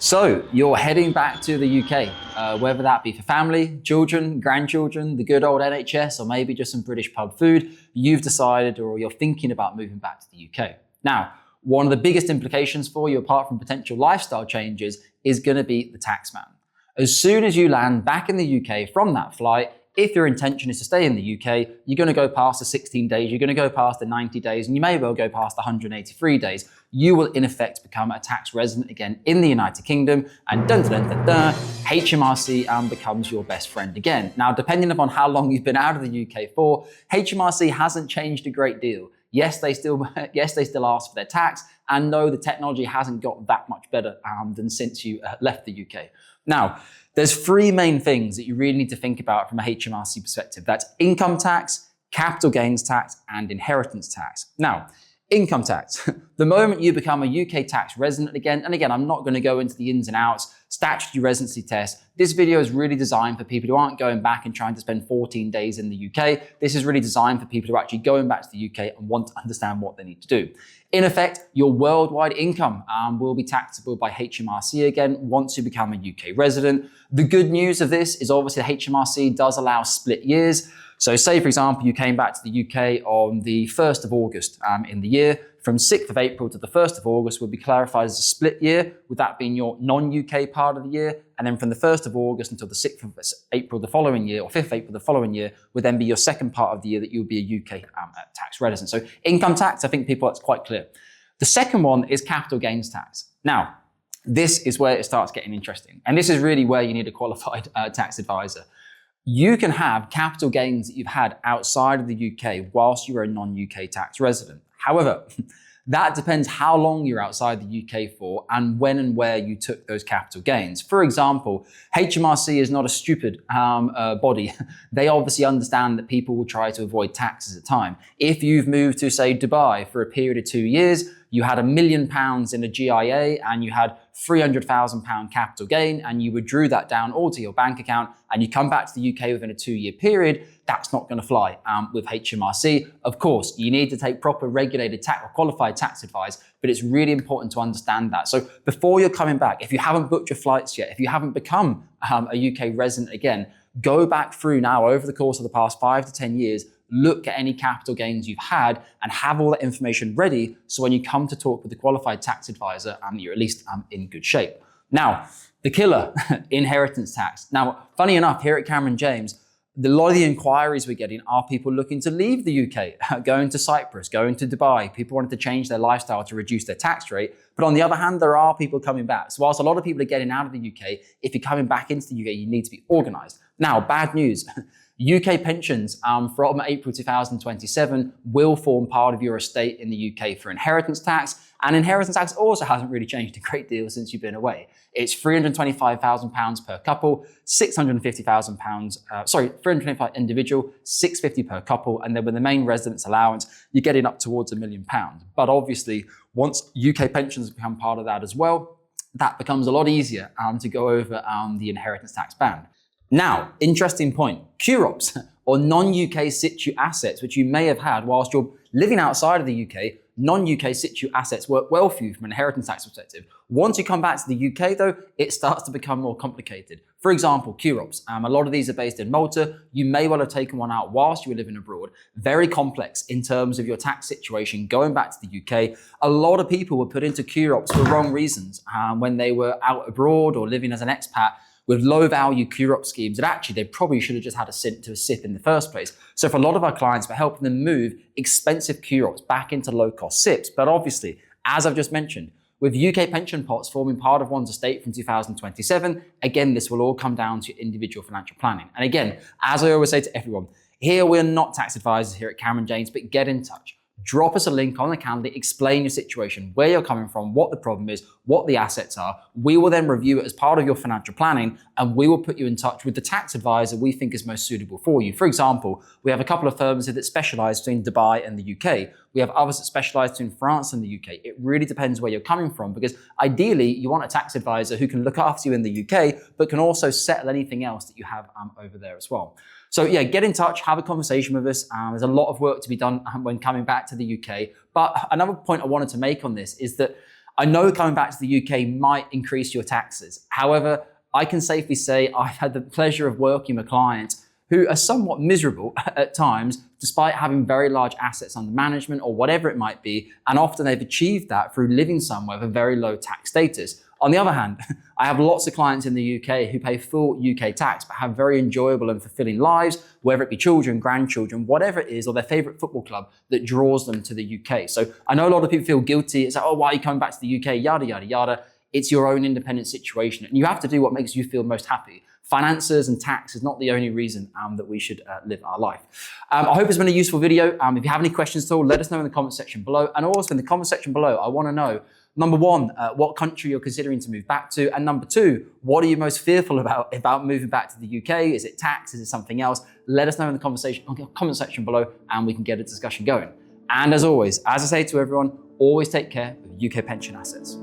So you're heading back to the UK, whether that be for family, children, grandchildren, the good old NHS, or maybe just some British pub food, you've decided or you're thinking about moving back to the UK. Now, one of the biggest implications for you, apart from potential lifestyle changes, is going to be the tax man. As soon as you land back in the UK from that flight, if your intention is to stay in the UK, you're going to go past the 16 days, you're going to go past the 90 days, and you may well go past the 183 days. You will in effect become a tax resident again in the United Kingdom, and HMRC becomes your best friend again. Now, depending upon how long you've been out of the UK for, HMRC hasn't changed a great deal. Yes, they still ask for their tax, and no, the technology hasn't got that much better than since you left the UK. Now, there's three main things that you really need to think about from a HMRC perspective. That's income tax, capital gains tax, and inheritance tax. Now, income tax. The moment you become a UK tax resident again, and again, I'm not going to go into the ins and outs, statutory residency test. This video is really designed for people who aren't going back and trying to spend 14 days in the UK. This is really designed for people who are actually going back to the UK and want to understand what they need to do. In effect, your worldwide income will be taxable by HMRC again once you become a UK resident. The good news of this is obviously HMRC does allow split years. So say, for example, you came back to the UK on the 1st of August in the year. From 6th of April to the 1st of August would be clarified as a split year, with that being your non-UK part of the year. And then from the 1st of August until the 6th of April the following year, or 5th of April the following year, would then be your second part of the year that you'll be a UK tax resident. So income tax, I think that's quite clear. The second one is capital gains tax. Now, this is where it starts getting interesting. And this is really where you need a qualified tax advisor. You can have capital gains that you've had outside of the UK whilst you're a non-UK tax resident. However, that depends how long you're outside the UK for and when and where you took those capital gains. For example, HMRC is not a stupid body. They obviously understand that people will try to avoid taxes at time. If you've moved to, say, Dubai for a period of 2 years, you had £1 million in a GIA and you had £300,000 capital gain, and you withdrew that down all to your bank account, and you come back to the UK within a 2-year period, that's not going to fly with HMRC. Of course, you need to take proper regulated tax or qualified tax advice, but it's really important to understand that. So before you're coming back, if you haven't booked your flights yet, if you haven't become a UK resident again, go back through now over the course of the past 5 to 10 years, look at any capital gains you've had and have all that information ready so when you come to talk with the qualified tax advisor, you're at least in good shape. Now, the killer, inheritance tax. Now, funny enough, here at Cameron James, a lot of the inquiries we're getting are people looking to leave the UK, going to Cyprus, going to Dubai. People wanting to change their lifestyle to reduce their tax rate. But on the other hand, there are people coming back. So whilst a lot of people are getting out of the UK, if you're coming back into the UK, you need to be organised. Now, bad news. UK pensions from April 2027 will form part of your estate in the UK for inheritance tax. And inheritance tax also hasn't really changed a great deal since you've been away. It's £325,000 per couple, £325 individual, £650 per couple. And then with the main residence allowance, you're getting up towards £1 million. But obviously, once UK pensions become part of that as well, that becomes a lot easier to go over the inheritance tax band. Now, interesting point, QROPS, or non-UK situ assets, which you may have had whilst you're living outside of the UK, non-UK situ assets work well for you from an inheritance tax perspective. Once you come back to the UK though, it starts to become more complicated. For example, QROPS, a lot of these are based in Malta. You may well have taken one out whilst you were living abroad. Very complex in terms of your tax situation going back to the UK. A lot of people were put into QROPS for wrong reasons when they were out abroad or living as an expat, with low value QROPS schemes that actually they probably should have just had a SIP in the first place. So for a lot of our clients, we're helping them move expensive QROPS back into low cost SIPs. But obviously, as I've just mentioned, with UK pension pots forming part of one's estate from 2027, again, this will all come down to individual financial planning. And again, as I always say to everyone, here we're not tax advisors here at Cameron James, but get in touch. Drop us a link on the Calendly, explain your situation, where you're coming from, what the problem is, what the assets are. We will then review it as part of your financial planning, and we will put you in touch with the tax advisor we think is most suitable for you. For example, we have a couple of firms here that specialize between Dubai and the UK. We have others that specialize between France and the UK. It really depends where you're coming from, because ideally you want a tax advisor who can look after you in the UK, but can also settle anything else that you have over there as well. So yeah, get in touch, have a conversation with us. There's a lot of work to be done when coming back to the UK. But another point I wanted to make on this is that I know coming back to the UK might increase your taxes. However, I can safely say I've had the pleasure of working with clients who are somewhat miserable at times, despite having very large assets under management or whatever it might be, and often they've achieved that through living somewhere with a very low tax status. On the other hand, I have lots of clients in the UK who pay full UK tax, but have very enjoyable and fulfilling lives, whether it be children, grandchildren, whatever it is, or their favorite football club that draws them to the UK. So I know a lot of people feel guilty. It's like, oh, why are you coming back to the UK? Yada, yada, yada. It's your own independent situation, and you have to do what makes you feel most happy. Finances and tax is not the only reason that we should live our life. I hope it's been a useful video. If you have any questions at all, let us know in the comment section below. And also in the comment section below, I want to know, number one, what country you're considering to move back to. And number two, what are you most fearful about moving back to the UK? Is it tax? Is it something else? Let us know in the comment section below, and we can get a discussion going. And as always, as I say to everyone, always take care of UK pension assets.